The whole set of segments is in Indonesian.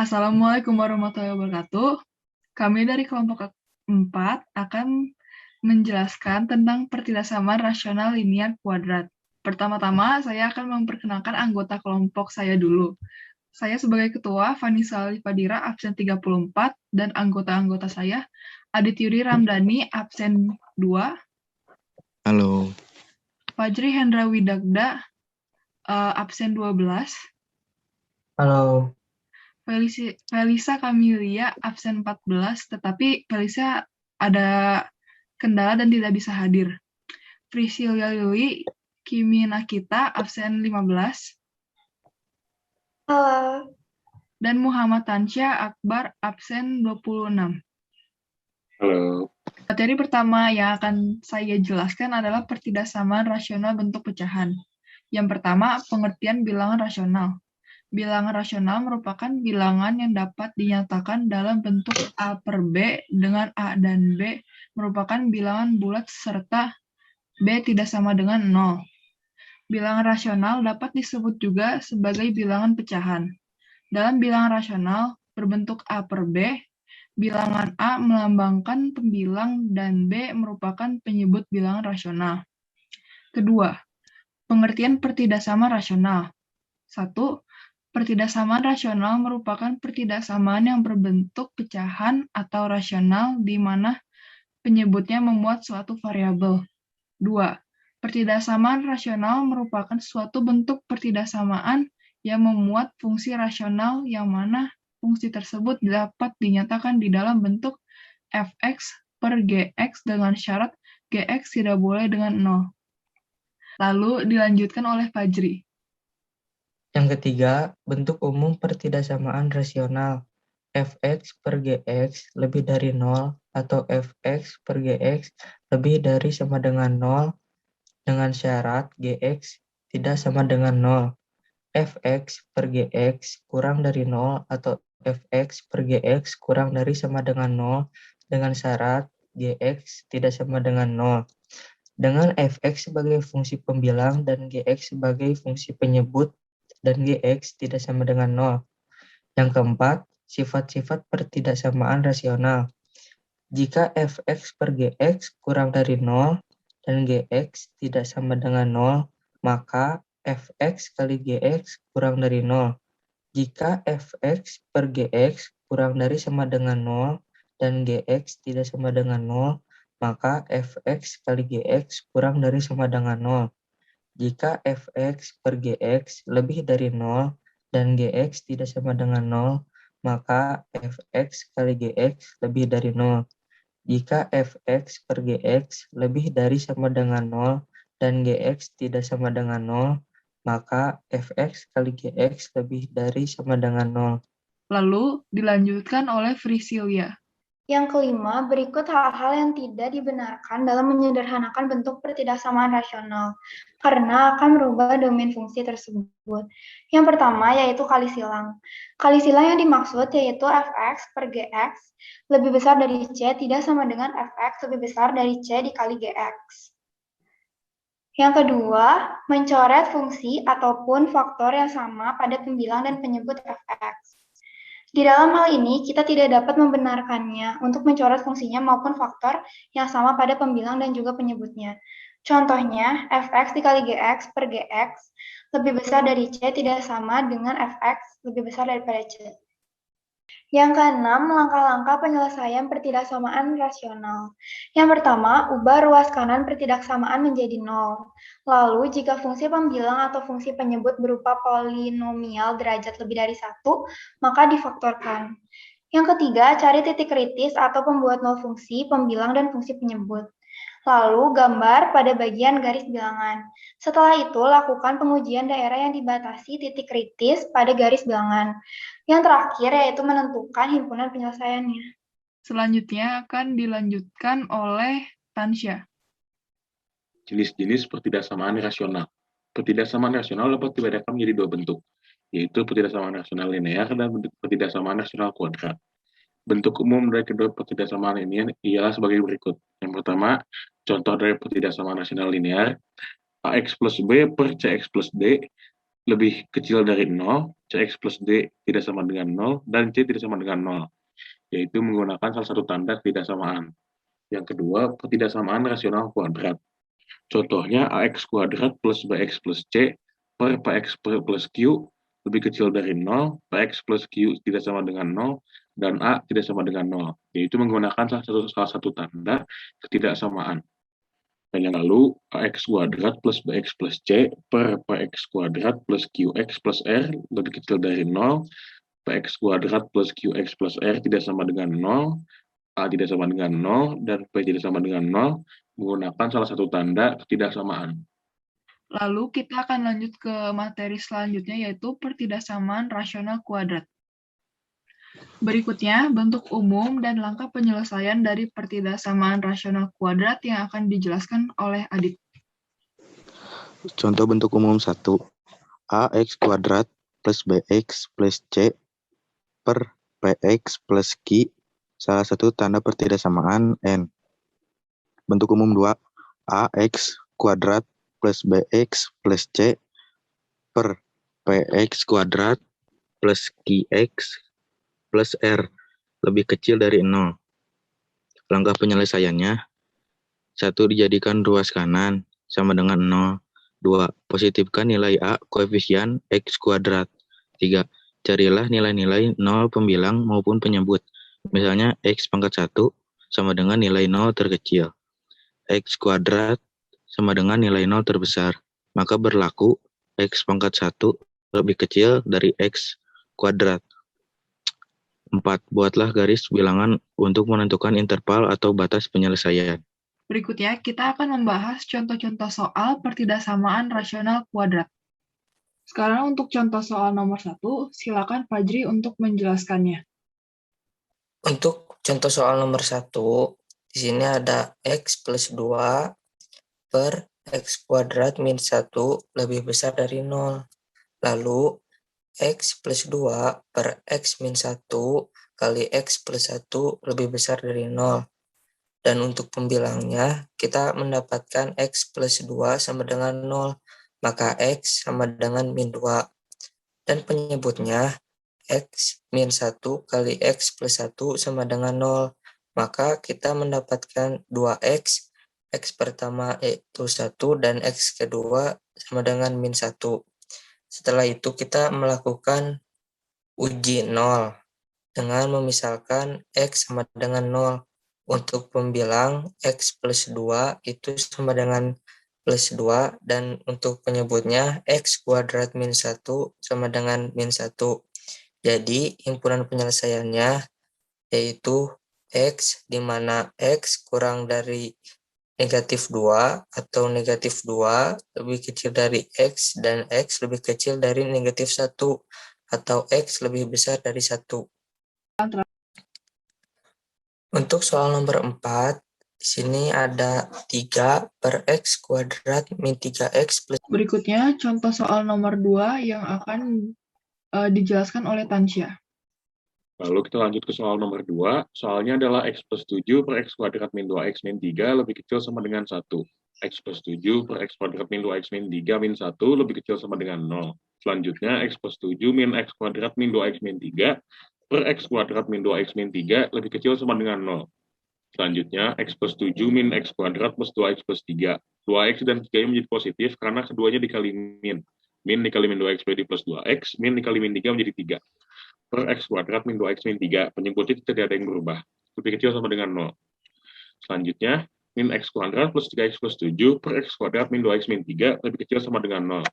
Assalamualaikum warahmatullahi wabarakatuh. Kami dari kelompok 4 akan menjelaskan tentang pertidaksamaan rasional linear kuadrat. Pertama-tama, saya akan memperkenalkan anggota kelompok saya dulu. Saya sebagai ketua, Vanessa Fadira, absen 34, dan anggota-anggota saya, Adit Yudi Ramdhani, absen 2, Halo. Fajri Hendra Widagda, absen 12, Halo. Felisa Kamilia, absen 14, tetapi Felisa ada kendala dan tidak bisa hadir. Priscilia Lili Kiminakita, absen 15. Halo. Dan Muhammad Tansya Akbar, absen 26. Halo. Materi pertama yang akan saya jelaskan adalah pertidaksamaan rasional bentuk pecahan. Yang pertama, pengertian bilangan rasional. Bilangan rasional merupakan bilangan yang dapat dinyatakan dalam bentuk A per B dengan A dan B merupakan bilangan bulat serta B tidak sama dengan 0. Bilangan rasional dapat disebut juga sebagai bilangan pecahan. Dalam bilangan rasional berbentuk A per B, bilangan A melambangkan pembilang dan B merupakan penyebut bilangan rasional. Kedua, pengertian pertidaksamaan rasional. 1. Pertidaksamaan rasional merupakan pertidaksamaan yang berbentuk pecahan atau rasional di mana penyebutnya memuat suatu variabel. 2. Pertidaksamaan rasional merupakan suatu bentuk pertidaksamaan yang memuat fungsi rasional yang mana fungsi tersebut dapat dinyatakan di dalam bentuk fx per gx dengan syarat gx tidak boleh dengan 0. Lalu dilanjutkan oleh Fajri. Yang ketiga, bentuk umum pertidaksamaan rasional. Fx per Gx lebih dari 0 atau Fx per Gx lebih dari sama dengan 0 dengan syarat Gx tidak sama dengan 0. Fx per Gx kurang dari 0 atau Fx per Gx kurang dari sama dengan 0 dengan syarat Gx tidak sama dengan 0. Dengan Fx sebagai fungsi pembilang dan Gx sebagai fungsi penyebut dan Gx tidak sama dengan 0. Yang keempat, sifat-sifat pertidaksamaan rasional. Jika Fx per Gx kurang dari 0 dan Gx tidak sama dengan 0, maka Fx kali Gx kurang dari 0. Jika Fx per Gx kurang dari sama dengan 0 dan Gx tidak sama dengan 0, maka Fx kali Gx kurang dari sama dengan 0. Jika Fx per Gx lebih dari 0 dan Gx tidak sama dengan 0, maka Fx kali Gx lebih dari 0. Jika Fx per Gx lebih dari sama dengan 0 dan Gx tidak sama dengan 0, maka Fx kali Gx lebih dari sama dengan 0. Lalu dilanjutkan oleh Priscilia. Yang kelima, berikut hal-hal yang tidak dibenarkan dalam menyederhanakan bentuk pertidaksamaan rasional, karena akan merubah domain fungsi tersebut. Yang pertama yaitu kali silang. Kali silang yang dimaksud yaitu Fx per Gx lebih besar dari C tidak sama dengan Fx lebih besar dari C dikali Gx. Yang kedua, mencoret fungsi ataupun faktor yang sama pada pembilang dan penyebut Fx. Di dalam hal ini, kita tidak dapat membenarkannya untuk mencoret fungsinya maupun faktor yang sama pada pembilang dan juga penyebutnya. Contohnya, Fx dikali Gx per Gx lebih besar dari C tidak sama dengan Fx lebih besar daripada C. Yang keenam, langkah-langkah penyelesaian pertidaksamaan rasional. Yang pertama, ubah ruas kanan pertidaksamaan menjadi 0. Lalu, jika fungsi pembilang atau fungsi penyebut berupa polinomial derajat lebih dari 1, maka difaktorkan. Yang ketiga, cari titik kritis atau pembuat nol fungsi, pembilang, dan fungsi penyebut. Lalu, gambar pada bagian garis bilangan. Setelah itu, lakukan pengujian daerah yang dibatasi titik kritis pada garis bilangan. Yang terakhir yaitu menentukan himpunan penyelesaiannya. Selanjutnya akan dilanjutkan oleh Tansya. Jenis-jenis pertidaksamaan rasional. Pertidaksamaan rasional dapat dibedakan menjadi dua bentuk, yaitu pertidaksamaan rasional linear dan pertidaksamaan rasional kuadrat. Bentuk umum dari kedua pertidaksamaan linear ialah sebagai berikut. Yang pertama, contoh dari pertidaksamaan rasional linear, AX plus B per CX plus D lebih kecil dari 0, Cx plus D tidak sama dengan 0, dan C tidak sama dengan 0, yaitu menggunakan salah satu tanda ketidaksamaan. Yang kedua, ketidaksamaan rasional kuadrat. Contohnya AX kuadrat plus BX plus C per PX plus Q lebih kecil dari 0, PX plus Q tidak sama dengan 0, dan A tidak sama dengan 0, yaitu menggunakan salah satu tanda ketidaksamaan. Dan yang lalu, AX kuadrat plus BX plus C per PX kuadrat plus QX plus R lebih kecil dari 0, PX kuadrat plus QX plus R tidak sama dengan 0, A tidak sama dengan 0, dan P tidak sama dengan 0, menggunakan salah satu tanda ketidaksamaan. Lalu kita akan lanjut ke materi selanjutnya, yaitu pertidaksamaan rasional kuadrat. Berikutnya, bentuk umum dan langkah penyelesaian dari pertidaksamaan rasional kuadrat yang akan dijelaskan oleh Adit. Contoh bentuk umum 1. AX kuadrat plus BX plus C per PX plus Q, salah satu tanda pertidaksamaan N. Bentuk umum 2. AX kuadrat plus BX plus C per PX kuadrat plus QX plus R lebih kecil dari 0. Langkah penyelesaiannya: 1. Dijadikan ruas kanan sama dengan 0. 2. Positifkan nilai A koefisien X kuadrat. 3. Carilah nilai-nilai 0 pembilang maupun penyebut. Misalnya X pangkat 1 sama dengan nilai 0 terkecil. X kuadrat sama dengan nilai 0 terbesar. Maka berlaku X pangkat 1 lebih kecil dari X kuadrat. 4. Buatlah garis bilangan untuk menentukan interval atau batas penyelesaian. Berikutnya, kita akan membahas contoh-contoh soal pertidaksamaan rasional kuadrat. Sekarang untuk contoh soal nomor 1, silakan Fajri untuk menjelaskannya. Untuk contoh soal nomor 1, di sini ada X plus 2 per X kuadrat min 1 lebih besar dari 0. Lalu, X plus 2 per X min 1 kali X plus 1 lebih besar dari 0. Dan untuk pembilangnya, kita mendapatkan X plus 2 sama dengan 0, maka X sama dengan min 2. Dan penyebutnya, X min 1 kali X plus 1 sama dengan 0, maka kita mendapatkan 2X, X pertama yaitu 1, dan X kedua sama dengan min 1. Setelah itu kita melakukan uji 0 dengan memisalkan X sama dengan 0. Untuk pembilang X plus 2 itu sama dengan plus 2, dan untuk penyebutnya X kuadrat min 1 sama dengan min 1. Jadi himpunan penyelesaiannya yaitu X, di mana X kurang dari negatif 2 atau negatif 2 lebih kecil dari X, dan X lebih kecil dari negatif 1 atau X lebih besar dari 1. Untuk soal nomor 4, di sini ada 3 per X kuadrat min 3X plus. Berikutnya, contoh soal nomor 2 yang akan dijelaskan oleh Tansya. Lalu kita lanjut ke soal nomor 2. Soalnya adalah X plus 7 per X kuadrat min 2X min 3 lebih kecil sama dengan 1. X plus 7 per X kuadrat min 2X min 3 min 1 lebih kecil sama dengan 0. Selanjutnya, X plus 7 min X kuadrat min 2X min 3 per X kuadrat min 2X min 3 lebih kecil sama dengan 0. Selanjutnya, X plus 7 min X kuadrat plus 2X plus 3. 2X dan 3 menjadi positif karena keduanya dikali min. Min dikali min 2X menjadi plus 2X, min dikali min 3 menjadi 3. Per X kuadrat min 2X min 3, penyebutnya tidak ada yang berubah. Lebih kecil sama dengan 0. Selanjutnya, min X kuadrat plus 3X plus 7 per X kuadrat min 2X min 3 lebih kecil sama dengan 0.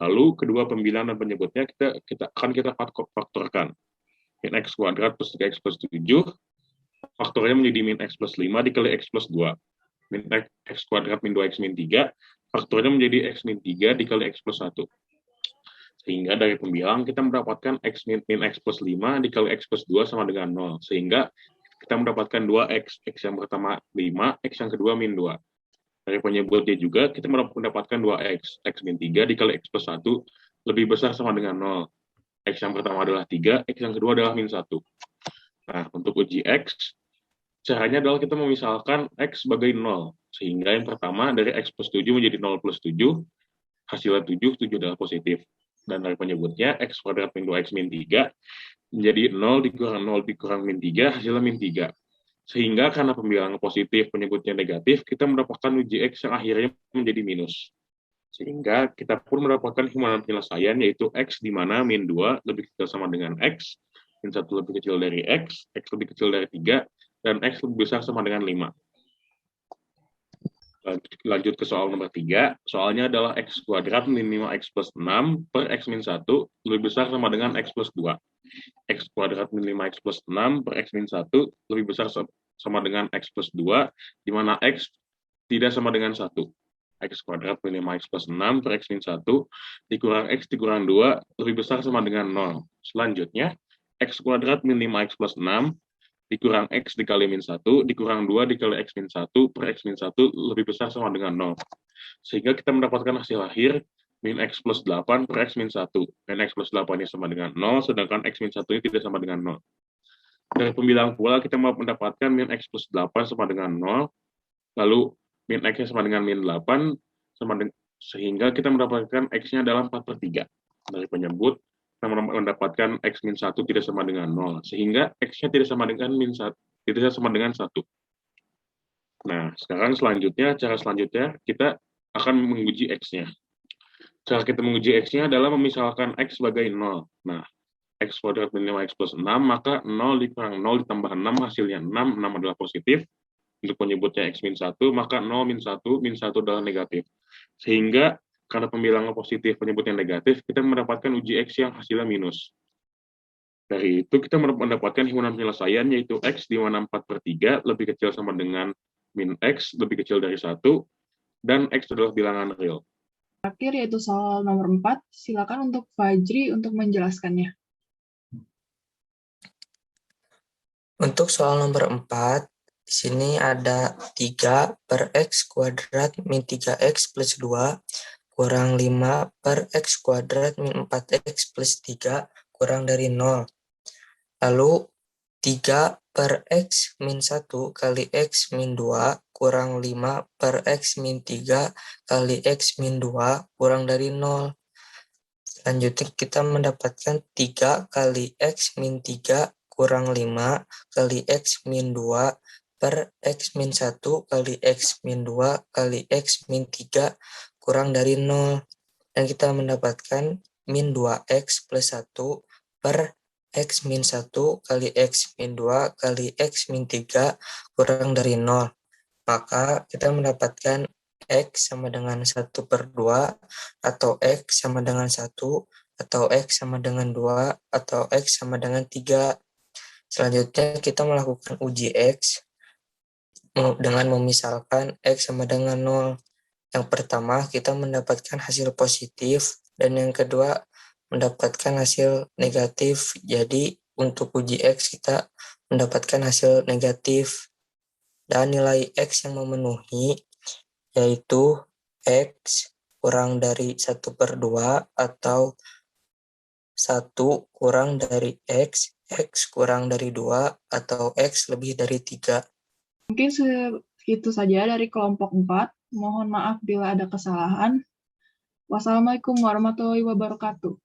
Lalu, kedua pembilang dan penyebutnya kita faktorkan. Min X kuadrat plus 3X plus 7, faktornya menjadi min X plus 5 dikali X plus 2. Min X kuadrat min 2X min 3, faktornya menjadi X min 3 dikali X plus 1. Sehingga dari pembilang kita mendapatkan X min X plus 5 dikali X plus 2 sama dengan 0. Sehingga kita mendapatkan 2X. X yang pertama 5, X yang kedua min 2. Dari penyebutnya juga kita mendapatkan 2X. X min 3 dikali X plus 1 lebih besar sama dengan 0. X yang pertama adalah 3, X yang kedua adalah min 1. Nah, untuk uji X, caranya adalah kita memisalkan X sebagai 0. Sehingga yang pertama dari X plus 7 menjadi 0 plus 7, hasilnya 7 adalah positif. Dan dari penyebutnya, x kuadrat min 2x min 3 menjadi 0 dikurang min 3, hasilnya min 3. Sehingga karena pembilangan positif, penyebutnya negatif, kita mendapatkan uji X yang akhirnya menjadi minus. Sehingga kita pun mendapatkan himpunan penyelesaian, yaitu X di mana min 2 lebih kecil sama dengan X, min 1 lebih kecil dari X lebih kecil dari 3, dan X lebih besar sama dengan 5. Lanjut ke soal nomor 3. Soalnya adalah X kuadrat min 5X plus 6 per X min 1 lebih besar sama dengan X plus 2. X kuadrat min 5X plus 6 per X min 1 lebih besar sama dengan X plus 2, di mana X tidak sama dengan 1. X kuadrat min 5X plus 6 per X min 1 dikurang X dikurang 2 lebih besar sama dengan 0. Selanjutnya, X kuadrat min 5X plus 6 dikurang X dikali min 1, dikurang 2 dikali X min 1 per X min 1 lebih besar sama dengan 0. Sehingga kita mendapatkan hasil akhir min X plus 8 per X min 1. Dan X plus 8-nya sama dengan 0, sedangkan X min 1-nya tidak sama dengan 0. Dari pembilangan pula kita mau mendapatkan min X plus 8 sama dengan 0, lalu min X-nya sama dengan min 8, sehingga kita mendapatkan X-nya adalah 4/3. Dari penyebut, kita mendapatkan X min 1 tidak sama dengan 0, sehingga X-nya tidak sama dengan min 1, tidak sama dengan 1. Nah, sekarang cara selanjutnya kita akan menguji X-nya. Cara kita menguji X-nya adalah memisalkan X sebagai 0. Nah, X kuadrat min 5X plus 6, maka 0 dikurang 0 ditambah 6 hasilnya 6, 6 adalah positif. Untuk penyebutnya X min 1, maka 0 min 1 adalah negatif. Sehingga karena pembilangan positif penyebutnya negatif, kita mendapatkan uji X yang hasilnya minus. Dari itu kita mendapatkan himpunan penyelesaian, yaitu X di mana 4/3 lebih kecil sama dengan min X lebih kecil dari 1, dan X adalah bilangan real. Terakhir yaitu soal nomor 4, silakan untuk Fajri untuk menjelaskannya. Untuk soal nomor 4, di sini ada 3 per X kuadrat min 3X plus 2 kurang 5 per X kuadrat min 4X plus 3 kurang dari 0. Lalu 3 per X min 1 kali X min 2 kurang 5 per X min 3 kali X min 2 kurang dari 0. Selanjutnya kita mendapatkan 3 kali X min 3 kurang 5 kali X min 2 per X min 1 kali X min 2 kali X min 3 kurang dari 0. Dan kita mendapatkan min 2X plus 1 per X min 1 kali X min 2 kali X min 3 kurang dari 0. Maka kita mendapatkan X sama dengan 1/2 atau X sama dengan 1 atau X sama dengan 2 atau X sama dengan 3. Selanjutnya kita melakukan uji X dengan memisalkan X sama dengan 0. Yang pertama kita mendapatkan hasil positif dan yang kedua mendapatkan hasil negatif. Jadi untuk uji X kita mendapatkan hasil negatif. Dan nilai X yang memenuhi yaitu X kurang dari 1/2 atau 1 kurang dari X kurang dari 2 atau X lebih dari 3. Mungkin segitu saja dari kelompok 4. Mohon maaf bila ada kesalahan. Wassalamualaikum warahmatullahi wabarakatuh.